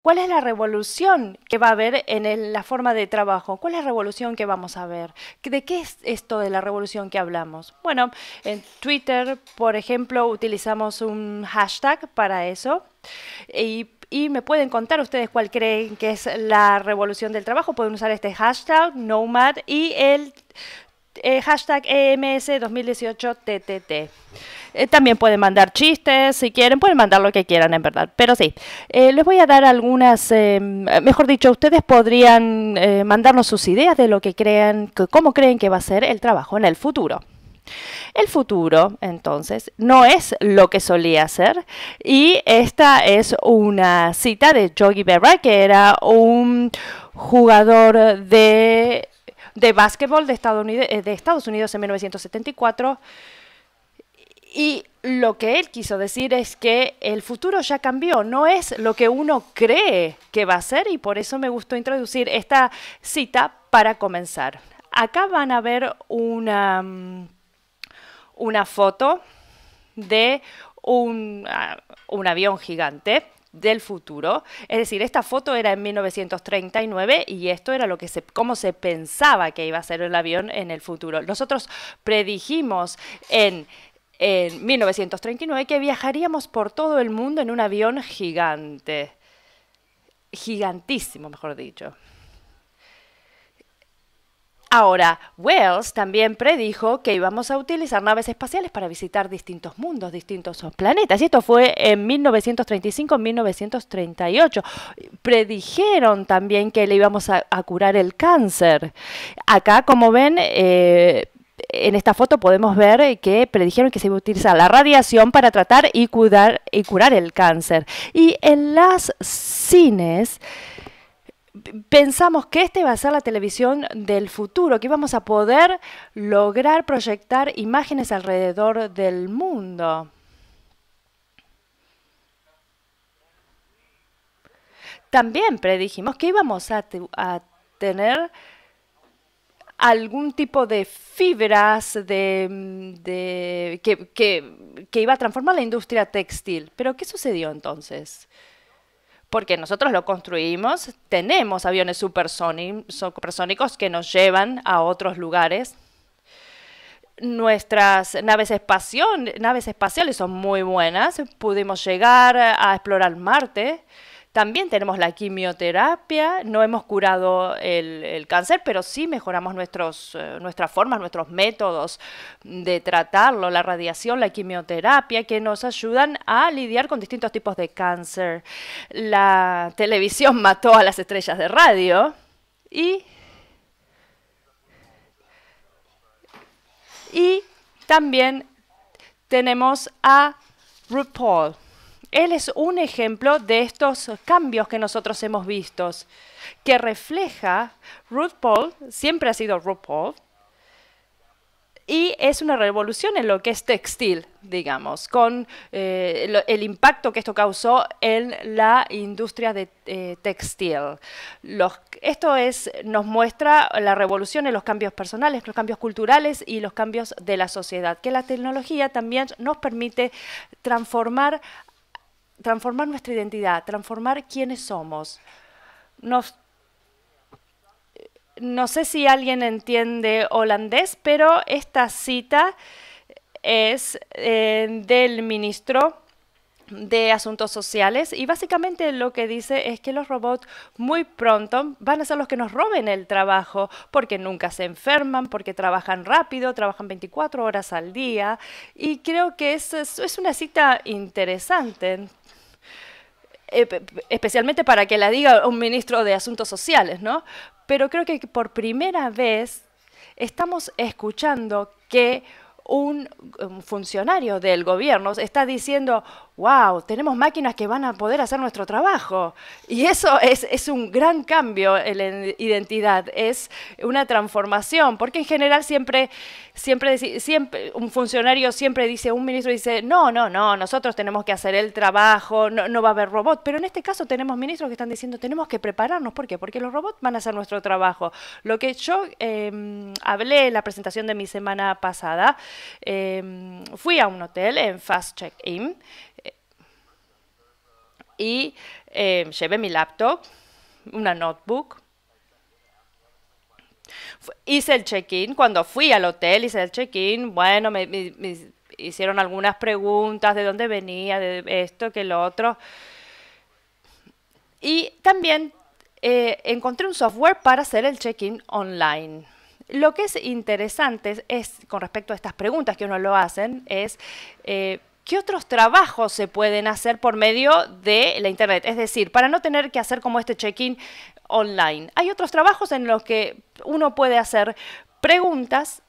¿Cuál es la revolución que va a haber en la forma de trabajo? ¿Cuál es la revolución que vamos a ver? ¿De qué es esto de la revolución que hablamos? Bueno, en Twitter, por ejemplo, utilizamos un hashtag para eso. Y me pueden contar ustedes cuál creen que es la revolución del trabajo. Pueden usar este hashtag, Nomad, y el hashtag EMS 2018 TTT. También pueden mandar chistes si quieren, pueden mandar lo que quieran en verdad. Pero sí, les voy a dar algunas, mejor dicho, ustedes podrían mandarnos sus ideas de lo que crean, cómo creen que va a ser el trabajo en el futuro. El futuro, entonces, no es lo que solía ser. Y esta es una cita de Yogi Berra, que era un jugador de básquetbol de Estados Unidos en 1974. Y lo que él quiso decir es que el futuro ya cambió, no es lo que uno cree que va a ser, y por eso me gustó introducir esta cita para comenzar. Acá van a ver una foto de un avión gigante del futuro. Es decir, esta foto era en 1939 y esto era cómo se pensaba que iba a ser el avión en el futuro. Nosotros predijimos en 1939 que viajaríamos por todo el mundo en un avión gigante. Gigantísimo, mejor dicho. Ahora, Wells también predijo que íbamos a utilizar naves espaciales para visitar distintos mundos, distintos planetas. Y esto fue en 1935-1938. Predijeron también que le íbamos a curar el cáncer. Acá, como ven, en esta foto podemos ver que predijeron que se iba a utilizar la radiación para tratar y curar el cáncer. Y en las cines pensamos que este va a ser la televisión del futuro, que vamos a poder lograr proyectar imágenes alrededor del mundo. También predijimos que íbamos a tener algún tipo de fibras que iba a transformar la industria textil. Pero ¿qué sucedió entonces? Porque nosotros lo construimos, tenemos aviones supersónicos que nos llevan a otros lugares. Nuestras naves espaciales son muy buenas, pudimos llegar a explorar Marte. También tenemos la quimioterapia, no hemos curado el cáncer, pero sí mejoramos nuestras formas, nuestros métodos de tratarlo, la radiación, la quimioterapia, que nos ayudan a lidiar con distintos tipos de cáncer. La televisión mató a las estrellas de radio y, y también tenemos a RuPaul. Él es un ejemplo de estos cambios que nosotros hemos visto, que refleja RuPaul, siempre ha sido RuPaul, y es una revolución en lo que es textil, digamos, con el impacto que esto causó en la industria de textil. Nos muestra la revolución en los cambios personales, los cambios culturales y los cambios de la sociedad, que la tecnología también nos permite transformar nuestra identidad, transformar quiénes somos. No sé si alguien entiende holandés, pero esta cita es del ministro de Asuntos Sociales y básicamente lo que dice es que los robots muy pronto van a ser los que nos roben el trabajo porque nunca se enferman, porque trabajan rápido, trabajan 24 horas al día y creo que es una cita interesante. Especialmente para que la diga un ministro de Asuntos Sociales, ¿no? Pero creo que por primera vez estamos escuchando que un funcionario del gobierno está diciendo, wow, tenemos máquinas que van a poder hacer nuestro trabajo. Y eso es un gran cambio en la identidad, es una transformación, porque en general siempre un funcionario siempre dice, un ministro dice, no, nosotros tenemos que hacer el trabajo, no va a haber robot. Pero en este caso tenemos ministros que están diciendo, tenemos que prepararnos. ¿Por qué? Porque los robots van a hacer nuestro trabajo. Lo que yo hablé en la presentación de mi semana pasada, fui a un hotel en Fast Check-in y llevé mi laptop, una notebook. Hice el check-in. Cuando fui al hotel, hice el check-in. Bueno, me hicieron algunas preguntas de dónde venía, de esto, que lo otro. Y también encontré un software para hacer el check-in online. Lo que es interesante es, con respecto a estas preguntas que uno lo hacen, es ¿qué otros trabajos se pueden hacer por medio de la Internet? Es decir, para no tener que hacer como este check-in online. Hay otros trabajos en los que uno puede hacer preguntas.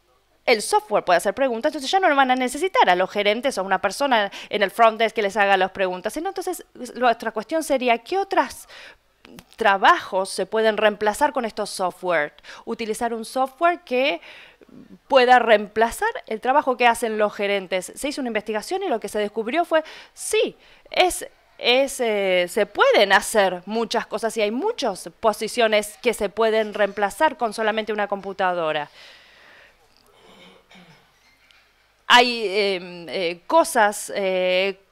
El software puede hacer preguntas, entonces ya no lo van a necesitar a los gerentes o a una persona en el front desk que les haga las preguntas. Sino entonces, nuestra cuestión sería, ¿qué otros trabajos se pueden reemplazar con estos software? Utilizar un software que pueda reemplazar el trabajo que hacen los gerentes. Se hizo una investigación y lo que se descubrió fue, sí, se pueden hacer muchas cosas y hay muchas posiciones que se pueden reemplazar con solamente una computadora. Hay cosas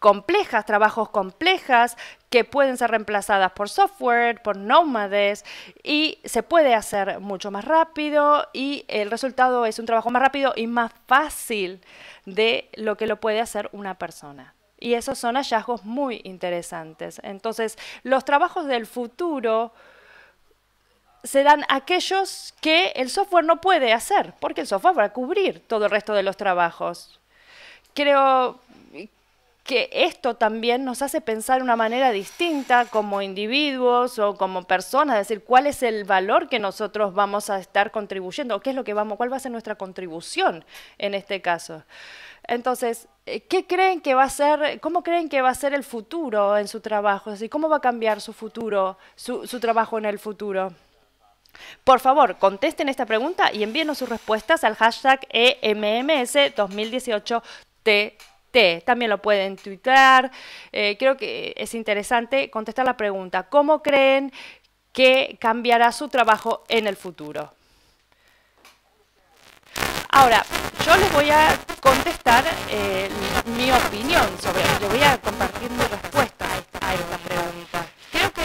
complejas, trabajos complejas que pueden ser reemplazadas por software, por nómades, y se puede hacer mucho más rápido y el resultado es un trabajo más rápido y más fácil de lo que lo puede hacer una persona. Y esos son hallazgos muy interesantes. Entonces, los trabajos del futuro serán aquellos que el software no puede hacer, porque el software va a cubrir todo el resto de los trabajos. Creo que esto también nos hace pensar de una manera distinta como individuos o como personas, es decir, cuál es el valor que nosotros vamos a estar contribuyendo, o qué es lo que cuál va a ser nuestra contribución en este caso. Entonces, ¿qué creen que va a ser, cómo creen que va a ser el futuro en su trabajo? Es decir, ¿cómo va a cambiar su futuro, su trabajo en el futuro? Por favor, contesten esta pregunta y envíenos sus respuestas al hashtag EMMS2018TT. También lo pueden tuitear. Creo que es interesante contestar la pregunta, ¿cómo creen que cambiará su trabajo en el futuro? Ahora, yo les voy a contestar mi opinión les voy a compartir mi respuesta a esta pregunta. Creo que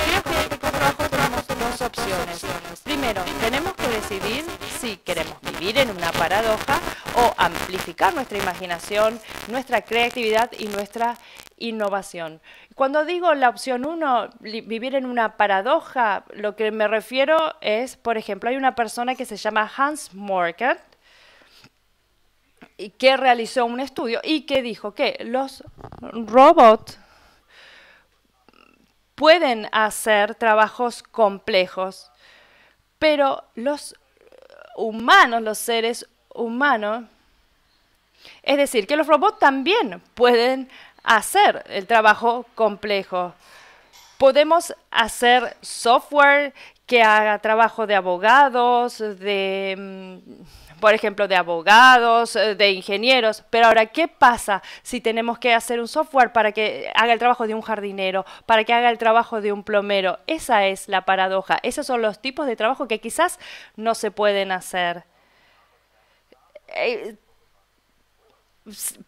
con trabajo tenemos dos opciones. Primero, tenemos que decidir si queremos vivir en una paradoja o amplificar nuestra imaginación, nuestra creatividad y nuestra innovación. Cuando digo la opción 1, vivir en una paradoja, lo que me refiero es, por ejemplo, hay una persona que se llama Hans Morgan, que realizó un estudio y que dijo que los robots pueden hacer trabajos complejos, pero los humanos, los seres humanos, es decir, que los robots también pueden hacer el trabajo complejo. Podemos hacer software que haga trabajo de abogados, por ejemplo, de abogados, de ingenieros. Pero ahora, ¿qué pasa si tenemos que hacer un software para que haga el trabajo de un jardinero, para que haga el trabajo de un plomero? Esa es la paradoja. Esos son los tipos de trabajo que quizás no se pueden hacer.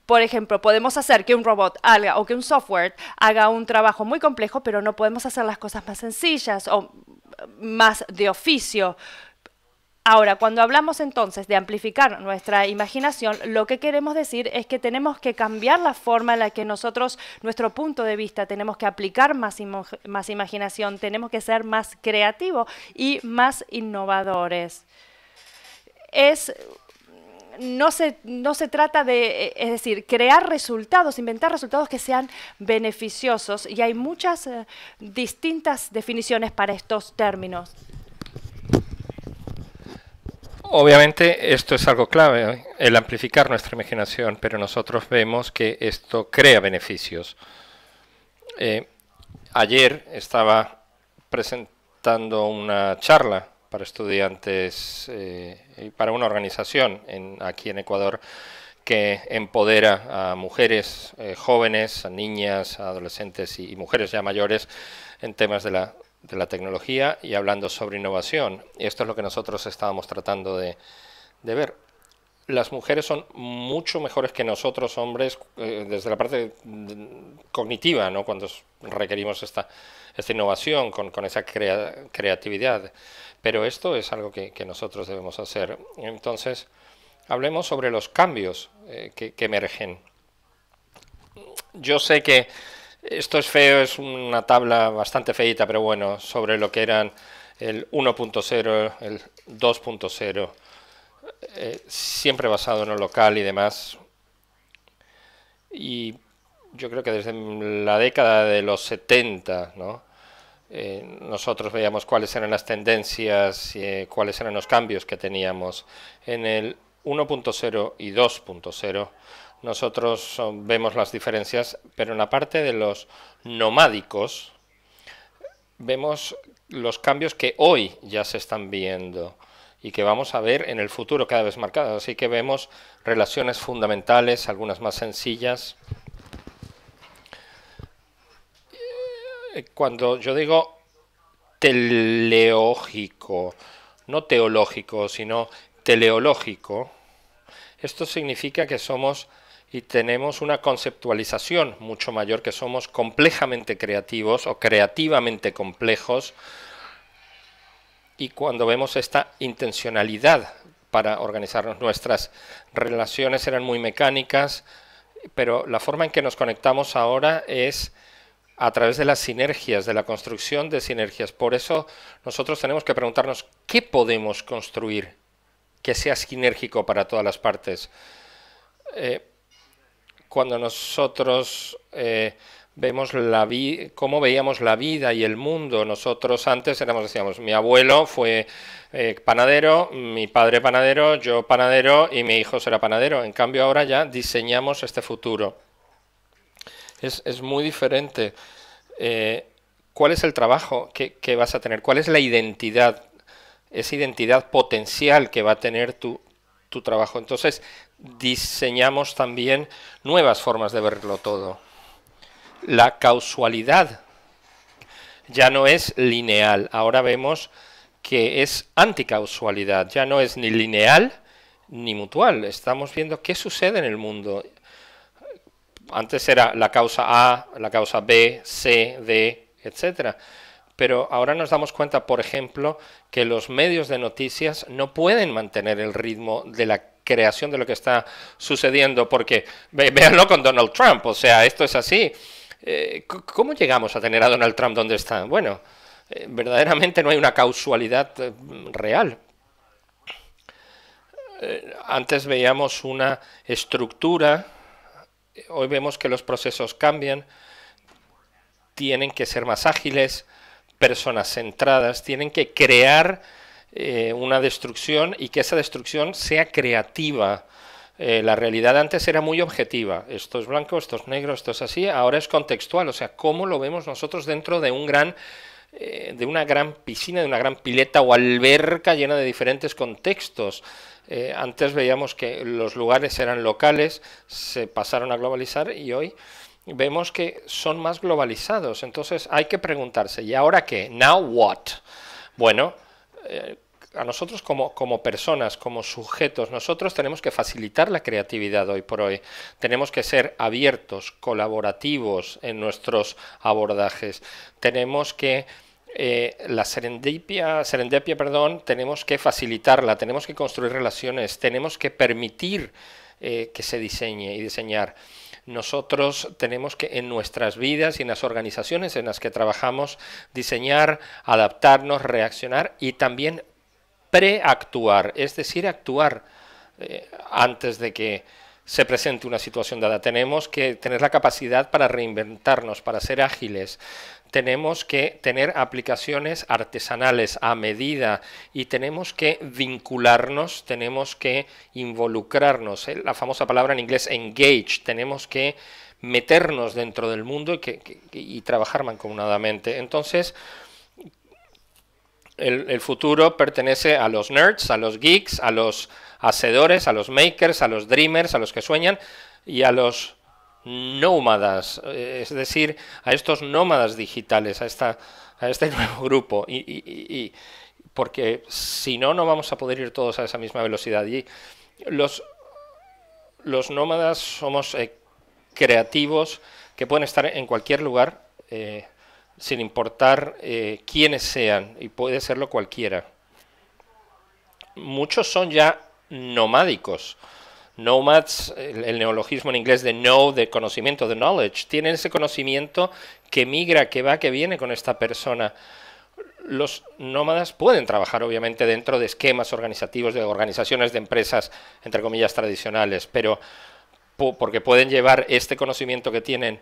Por ejemplo, podemos hacer que un robot haga o que un software haga un trabajo muy complejo, pero no podemos hacer las cosas más sencillas o más de oficio. Ahora, cuando hablamos entonces de amplificar nuestra imaginación, lo que queremos decir es que tenemos que cambiar la forma en la que nosotros, nuestro punto de vista, tenemos que aplicar más imaginación, tenemos que ser más creativos y más innovadores. No se trata de, es decir, crear resultados, inventar resultados que sean beneficiosos, y hay muchas distintas definiciones para estos términos. Obviamente esto es algo clave, el amplificar nuestra imaginación, pero nosotros vemos que esto crea beneficios. Ayer estaba presentando una charla para estudiantes y para una organización aquí en Ecuador que empodera a mujeres jóvenes, a niñas, a adolescentes y mujeres ya mayores en temas de la tecnología y hablando sobre innovación. Y esto es lo que nosotros estábamos tratando de ver. las mujeres son mucho mejores que nosotros, hombres, desde la parte cognitiva, ¿no? Cuando requerimos esta innovación, con esa creatividad. Pero esto es algo que nosotros debemos hacer. Entonces, hablemos sobre los cambios que emergen. Yo sé que esto es feo, es una tabla bastante feita, pero bueno, sobre lo que eran el 1.0, el 2.0, siempre basado en lo local y demás. Y yo creo que desde la década de los 70, ¿no? Nosotros veíamos cuáles eran las tendencias, cuáles eran los cambios que teníamos. En el 1.0 y 2.0 nosotros vemos las diferencias, pero en la parte de los nomádicos vemos los cambios que hoy ya se están viendo y que vamos a ver en el futuro cada vez marcados. Así que vemos relaciones fundamentales, algunas más sencillas. Cuando yo digo teleológico, no teológico, sino teleológico, esto significa que somos y tenemos una conceptualización mucho mayor, que somos complejamente creativos o creativamente complejos, y cuando vemos esta intencionalidad para organizarnos, nuestras relaciones eran muy mecánicas, pero la forma en que nos conectamos ahora es a través de las sinergias, de la construcción de sinergias. Por eso nosotros tenemos que preguntarnos qué podemos construir que sea sinérgico para todas las partes. Cuando nosotros vemos cómo veíamos la vida y el mundo, nosotros antes decíamos, mi abuelo fue panadero, mi padre panadero, yo panadero y mi hijo será panadero. En cambio ahora ya diseñamos este futuro. Es muy diferente. ¿Cuál es el trabajo que vas a tener? ¿Cuál es la identidad? Esa identidad potencial que va a tener tu trabajo. Entonces diseñamos también nuevas formas de verlo todo. La causalidad ya no es lineal, ahora vemos que es anticausalidad, ya no es ni lineal ni mutual. Estamos viendo qué sucede en el mundo. Antes era la causa A, la causa B, C, D, etcétera. Pero ahora nos damos cuenta, por ejemplo, que los medios de noticias no pueden mantener el ritmo de la creación de lo que está sucediendo, porque véanlo con Donald Trump, o sea, esto es así. ¿Cómo llegamos a tener a Donald Trump donde está? Bueno, verdaderamente no hay una causalidad real. Antes veíamos una estructura, hoy vemos que los procesos cambian, tienen que ser más ágiles, personas centradas, tienen que crear una destrucción y que esa destrucción sea creativa. La realidad antes era muy objetiva, esto es blanco, esto es negro, esto es así, ahora es contextual, o sea, cómo lo vemos nosotros dentro de de una gran piscina, de una gran pileta o alberca llena de diferentes contextos. Antes veíamos que los lugares eran locales, se pasaron a globalizar y hoy vemos que son más globalizados. Entonces hay que preguntarse, ¿y ahora qué? ¿Now what? Bueno, a nosotros como personas, como sujetos, nosotros tenemos que facilitar la creatividad hoy por hoy. Tenemos que ser abiertos, colaborativos en nuestros abordajes. Tenemos que la serendipia, tenemos que facilitarla, tenemos que construir relaciones, tenemos que permitir que se diseñe y diseñar. Nosotros tenemos que en nuestras vidas y en las organizaciones en las que trabajamos diseñar, adaptarnos, reaccionar y también preactuar, es decir, actuar antes de que se presente una situación dada. Tenemos que tener la capacidad para reinventarnos, para ser ágiles. Tenemos que tener aplicaciones artesanales a medida y tenemos que vincularnos, tenemos que involucrarnos. La famosa palabra en inglés engage, tenemos que meternos dentro del mundo y trabajar mancomunadamente. Entonces, el futuro pertenece a los nerds, a los geeks, a los hacedores, a los makers, a los dreamers, a los que sueñan y a los nómadas, es decir, a estos nómadas digitales, a este nuevo grupo, porque si no, no vamos a poder ir todos a esa misma velocidad. Y Los nómadas somos creativos que pueden estar en cualquier lugar, sin importar quiénes sean, y puede serlo cualquiera. Muchos son ya nomádicos. Nomads, el neologismo en inglés de know, de conocimiento, de knowledge, tienen ese conocimiento que migra, que va, que viene con esta persona. Los nómadas pueden trabajar obviamente dentro de esquemas organizativos, de organizaciones de empresas, entre comillas, tradicionales, pero porque pueden llevar este conocimiento que tienen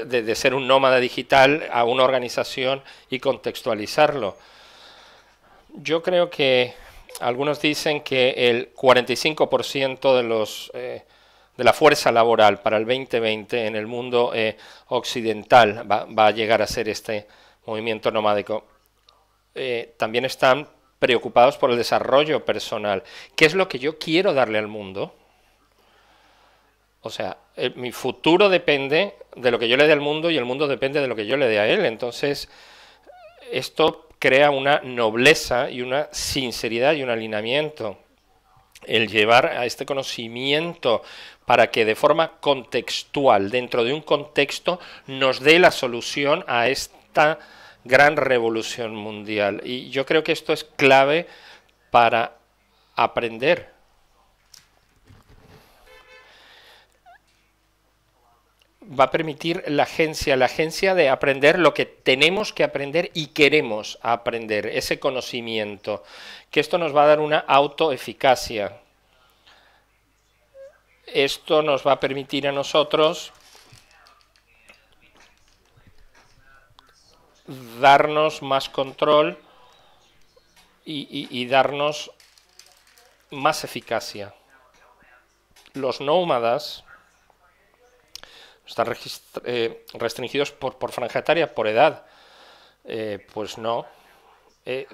de ser un nómada digital a una organización y contextualizarlo. Yo creo que algunos dicen que el 45% de la fuerza laboral para el 2020 en el mundo occidental va a llegar a ser este movimiento nomádico. También están preocupados por el desarrollo personal. ¿Qué es lo que yo quiero darle al mundo? O sea, mi futuro depende de lo que yo le dé al mundo y el mundo depende de lo que yo le dé a él. Entonces, esto crea una nobleza y una sinceridad y un alineamiento. El llevar a este conocimiento para que de forma contextual, dentro de un contexto, nos dé la solución a esta gran revolución mundial. Y yo creo que esto es clave para aprender. Va a permitir la agencia de aprender lo que tenemos que aprender y queremos aprender, ese conocimiento, que esto nos va a dar una autoeficacia. Esto nos va a permitir a nosotros darnos más control y darnos más eficacia. Los nómadas están restringidos por franja etaria, por edad. Pues no.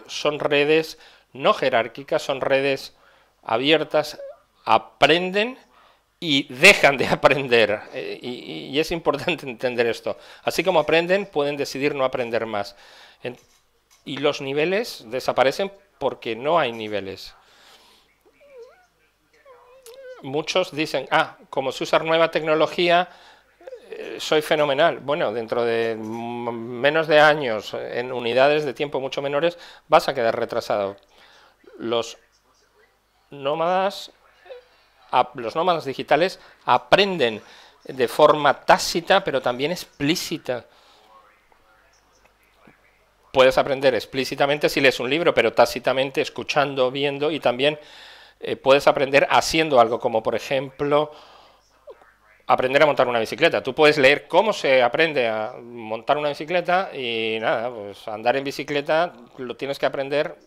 Son redes no jerárquicas, son redes abiertas, aprenden y dejan de aprender. Y es importante entender esto. Así como aprenden, pueden decidir no aprender más. Y los niveles desaparecen porque no hay niveles. Muchos dicen, como se usa nueva tecnología, soy fenomenal. Bueno, dentro de menos de años, en unidades de tiempo mucho menores, vas a quedar retrasado. Los nómadas digitales aprenden de forma tácita, pero también explícita. Puedes aprender explícitamente si lees un libro, pero tácitamente, escuchando, viendo, y también puedes aprender haciendo algo, como por ejemplo aprender a montar una bicicleta. Tú puedes leer cómo se aprende a montar una bicicleta y nada, pues andar en bicicleta lo tienes que aprender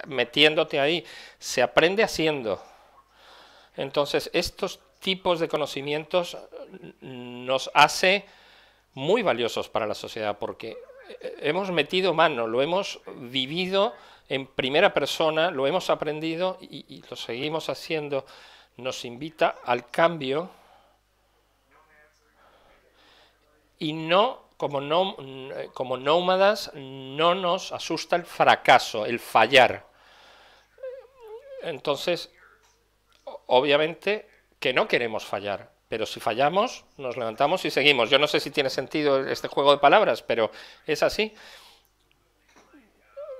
metiéndote ahí. Se aprende haciendo. Entonces, estos tipos de conocimientos nos hace muy valiosos para la sociedad porque hemos metido mano, lo hemos vivido en primera persona, lo hemos aprendido y lo seguimos haciendo. Nos invita al cambio. Y como nómadas, no nos asusta el fracaso, el fallar. Entonces, obviamente que no queremos fallar, pero si fallamos, nos levantamos y seguimos. Yo no sé si tiene sentido este juego de palabras, pero es así.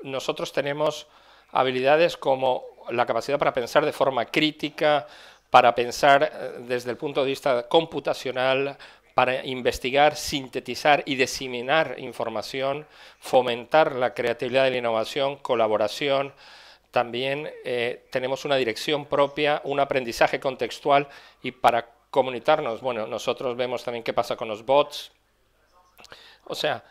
Nosotros tenemos habilidades como la capacidad para pensar de forma crítica, para pensar desde el punto de vista computacional, para investigar, sintetizar y diseminar información, fomentar la creatividad y la innovación, colaboración. También tenemos una dirección propia, un aprendizaje contextual y para comunicarnos. Bueno, nosotros vemos también qué pasa con los bots. O sea,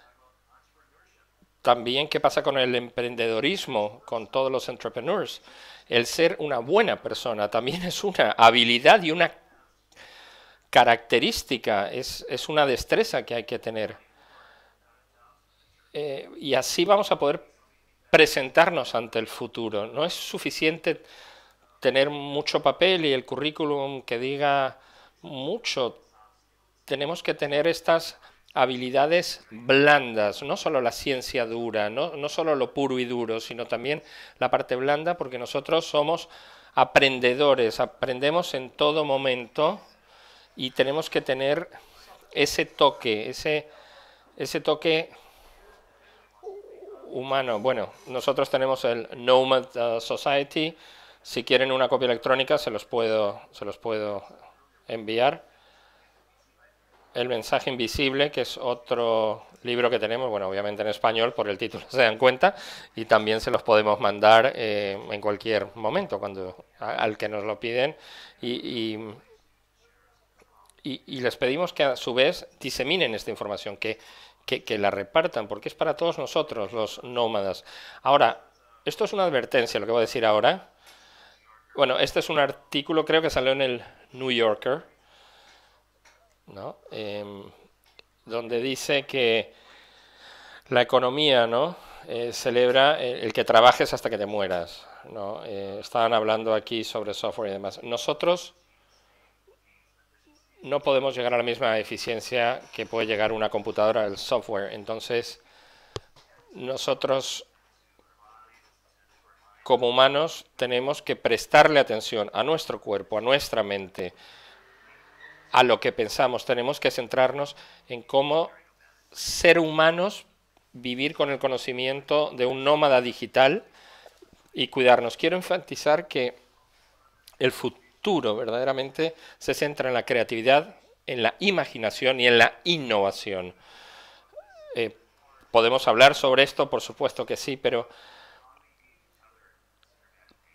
también qué pasa con el emprendedorismo, con todos los entrepreneurs. El ser una buena persona también es una habilidad y una característica, es una destreza que hay que tener. Y así vamos a poder presentarnos ante el futuro. No es suficiente tener mucho papel y el currículum que diga mucho. Tenemos que tener estas habilidades blandas, no solo la ciencia dura, no solo lo puro y duro, sino también la parte blanda, porque nosotros somos aprendedores, aprendemos en todo momento y tenemos que tener ese toque, ese toque humano. Bueno, nosotros tenemos el Nomad Society. Si quieren una copia electrónica se los puedo enviar. El mensaje invisible, que es otro libro que tenemos, bueno, obviamente en español, por el título se dan cuenta, y también se los podemos mandar en cualquier momento al que nos lo piden. Y, y, y les pedimos que a su vez diseminen esta información, que la repartan, porque es para todos nosotros, los nómadas. Ahora, esto es una advertencia, lo que voy a decir ahora. Bueno, este es un artículo, creo que salió en el New Yorker, ¿no? Donde dice que la economía, ¿no? Celebra el que trabajes hasta que te mueras, ¿no? Estaban hablando aquí sobre software y demás. Nosotros no podemos llegar a la misma eficiencia que puede llegar una computadora al software. Entonces, nosotros como humanos tenemos que prestarle atención a nuestro cuerpo, a nuestra mente, a lo que pensamos. Tenemos que centrarnos en cómo ser humanos, vivir con el conocimiento de un nómada digital y cuidarnos. Quiero enfatizar que el futuro verdaderamente se centra en la creatividad, en la imaginación y en la innovación. Podemos hablar sobre esto, por supuesto que sí, pero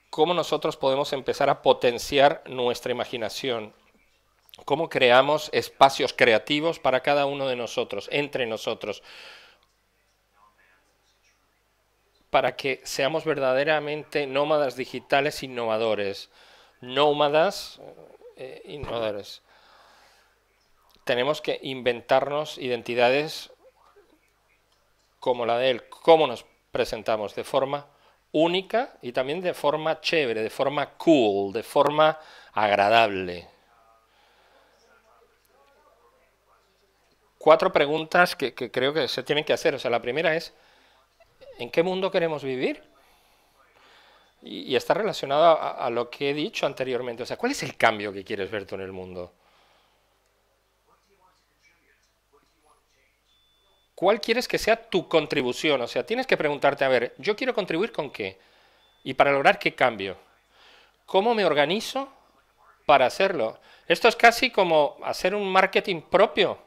¿cómo nosotros podemos empezar a potenciar nuestra imaginación? ¿Cómo creamos espacios creativos para cada uno de nosotros, entre nosotros? Para que seamos verdaderamente nómadas digitales innovadores. Nómadas innovadores. Tenemos que inventarnos identidades como la de él, cómo nos presentamos de forma única y también de forma chévere, de forma cool, de forma agradable. 4 preguntas que creo que se tienen que hacer. O sea, la primera es, ¿en qué mundo queremos vivir? Y está relacionado a lo que he dicho anteriormente. O sea, ¿cuál es el cambio que quieres ver tú en el mundo? ¿Cuál quieres que sea tu contribución? O sea, tienes que preguntarte, a ver, ¿yo quiero contribuir con qué? ¿Y para lograr qué cambio? ¿Cómo me organizo para hacerlo? Esto es casi como hacer un marketing propio,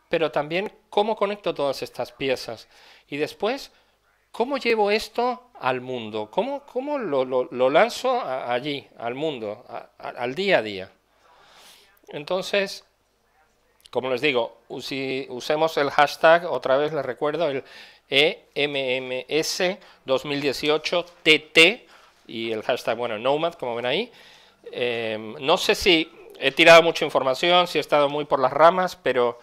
pero también cómo conecto todas estas piezas. Y después, ¿cómo llevo esto al mundo? ¿Cómo lo lanzo allí, al mundo, al día a día? Entonces, como les digo, usemos el hashtag, otra vez les recuerdo, el EMMS 2018 TT y el hashtag, bueno, Nomad, como ven ahí. No sé si he tirado mucha información, si he estado muy por las ramas, pero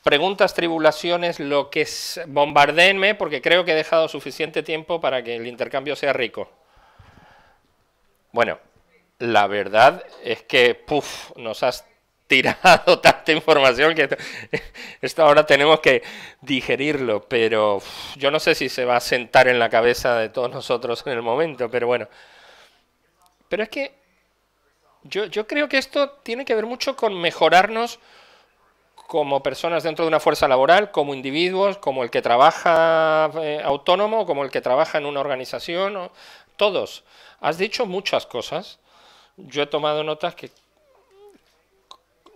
preguntas, tribulaciones, lo que es, bombardéenme, porque creo que he dejado suficiente tiempo para que el intercambio sea rico. Bueno, la verdad es que, nos has tirado tanta información que esto ahora tenemos que digerirlo, pero yo no sé si se va a sentar en la cabeza de todos nosotros en el momento, pero bueno. Pero es que yo creo que esto tiene que ver mucho con mejorarnos como personas dentro de una fuerza laboral, como individuos, como el que trabaja autónomo, como el que trabaja en una organización, todos. Has dicho muchas cosas. Yo he tomado notas que,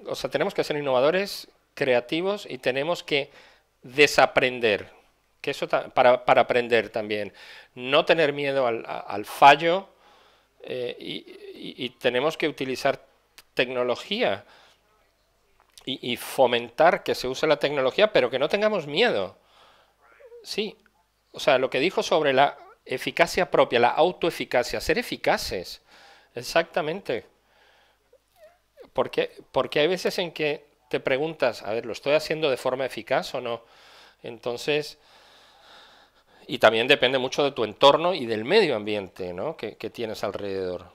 o sea, tenemos que ser innovadores, creativos y tenemos que desaprender. Que eso para aprender también. No tener miedo al fallo y tenemos que utilizar tecnología y fomentar que se use la tecnología, pero que no tengamos miedo. Sí, o sea, lo que dijo sobre la eficacia propia, la autoeficacia, ser eficaces. Exactamente. Porque hay veces en que te preguntas, a ver, ¿lo estoy haciendo de forma eficaz o no? Entonces, y también depende mucho de tu entorno y del medio ambiente, ¿no? que tienes alrededor.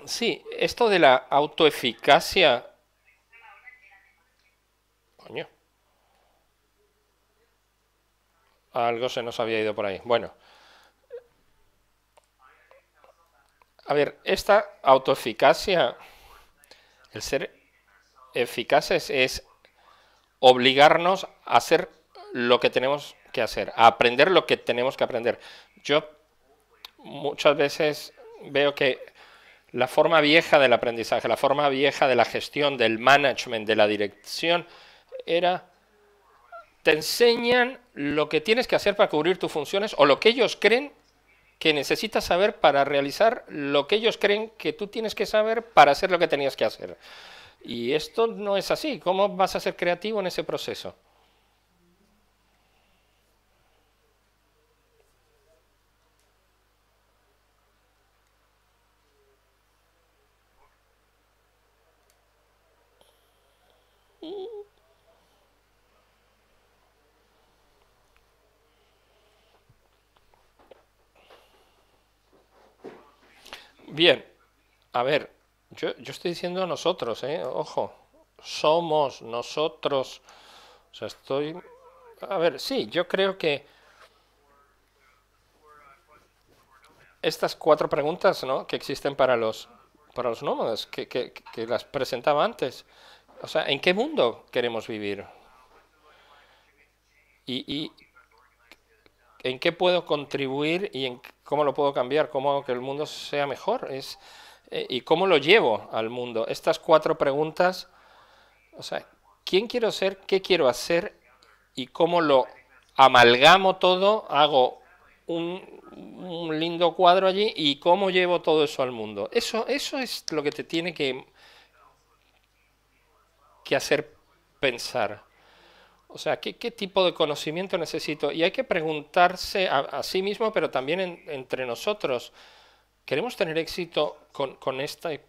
Sí, esto de la autoeficacia. Coño, algo se nos había ido por ahí. Bueno, A ver, esta autoeficacia, el ser eficaces es obligarnos a hacer lo que tenemos que hacer, a aprender lo que tenemos que aprender. Yo muchas veces veo que la forma vieja del aprendizaje, la forma vieja de la gestión, del management, de la dirección, era, te enseñan lo que tienes que hacer para cubrir tus funciones o lo que ellos creen que necesitas saber para realizar lo que ellos creen que tú tienes que saber para hacer lo que tenías que hacer. Y esto no es así. ¿Cómo vas a ser creativo en ese proceso? Bien, a ver, yo estoy diciendo nosotros, ojo, somos nosotros. O sea, estoy... A ver, sí, yo creo que estas cuatro preguntas, ¿no?, que existen para los nómadas, que las presentaba antes. O sea, ¿en qué mundo queremos vivir? Y en qué puedo contribuir y en cómo lo puedo cambiar, cómo hago que el mundo sea mejor, y cómo lo llevo al mundo. Estas cuatro preguntas, o sea, ¿quién quiero ser? ¿Qué quiero hacer? Y cómo lo amalgamo todo, hago un lindo cuadro allí y cómo llevo todo eso al mundo. Eso es lo que te tiene que hacer pensar. O sea, ¿qué tipo de conocimiento necesito? Y hay que preguntarse a sí mismo, pero también entre nosotros. ¿Queremos tener éxito con este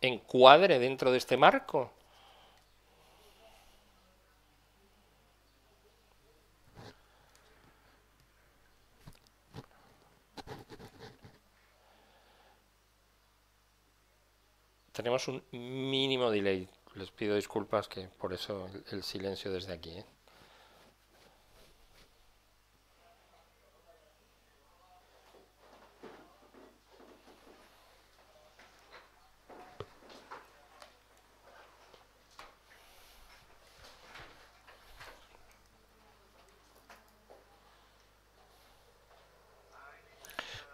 encuadre dentro de este marco? Tenemos un mínimo delay. Les pido disculpas que por eso el silencio desde aquí, ¿eh?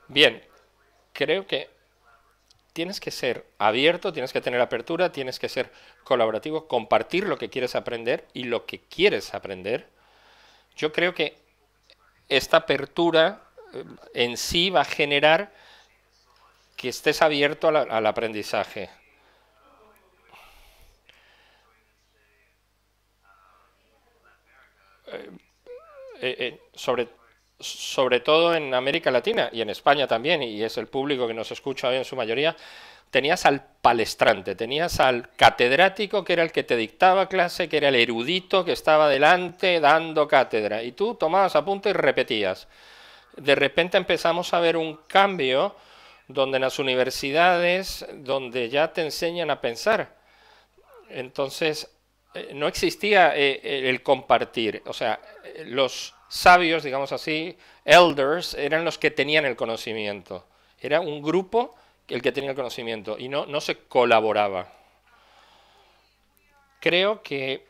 Bien, creo que tienes que ser abierto, tienes que tener apertura, tienes que ser colaborativo, compartir lo que quieres aprender y lo que quieres aprender. Yo creo que esta apertura en sí va a generar que estés abierto al aprendizaje. Sobre todo en América Latina y en España también, y es el público que nos escucha hoy en su mayoría, tenías al palestrante, tenías al catedrático que era el que te dictaba clase, que era el erudito que estaba delante dando cátedra, y tú tomabas apunte y repetías. De repente empezamos a ver un cambio donde en las universidades, donde ya te enseñan a pensar. Entonces, no existía el compartir. O sea, los sabios, digamos así, elders, eran los que tenían el conocimiento. Era un grupo el que tenía el conocimiento y no se colaboraba. Creo que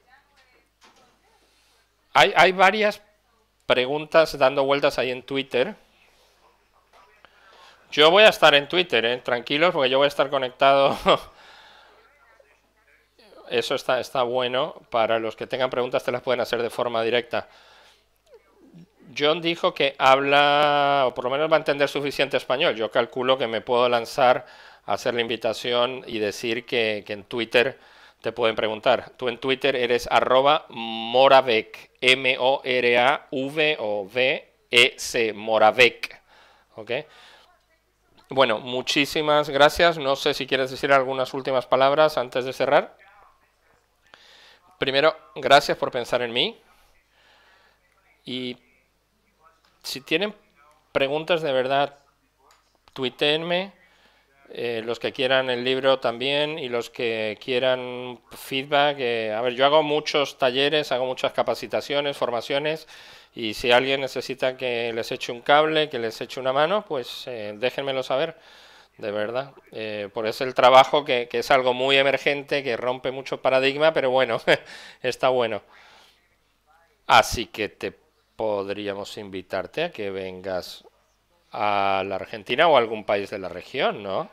hay varias preguntas dando vueltas ahí en Twitter. Yo voy a estar en Twitter, tranquilos, porque yo voy a estar conectado. Eso está bueno. Para los que tengan preguntas, te las pueden hacer de forma directa. John dijo que habla, o por lo menos va a entender suficiente español. Yo calculo que me puedo lanzar a hacer la invitación y decir que en Twitter te pueden preguntar. Tú en Twitter eres @Moravec, M-O-R-A-V o V-E-C, Moravec. ¿Ok? Bueno, muchísimas gracias. No sé si quieres decir algunas últimas palabras antes de cerrar. Primero, gracias por pensar en mí. Y si tienen preguntas de verdad, tuiteenme. Los que quieran el libro también y los que quieran feedback. A ver, yo hago muchos talleres, hago muchas capacitaciones, formaciones, y si alguien necesita que les eche un cable, que les eche una mano, pues déjenmelo saber. de verdad. Por eso el trabajo, que es algo muy emergente, que rompe mucho paradigma, pero bueno, está bueno. Así que te podríamos invitarte a que vengas a la Argentina o a algún país de la región, ¿no?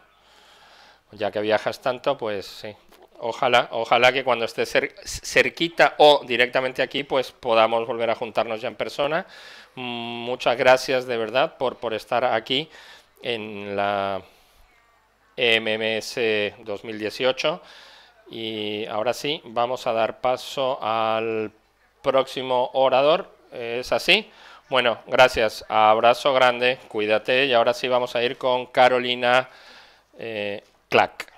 Ya que viajas tanto, pues sí. Ojalá que cuando estés cerquita o directamente aquí, pues podamos volver a juntarnos ya en persona. Muchas gracias de verdad por estar aquí en la EMMS 2018. Y ahora sí, vamos a dar paso al próximo orador. ¿Es así? Bueno, gracias. Abrazo grande, cuídate. Y ahora sí vamos a ir con Carolina Clack.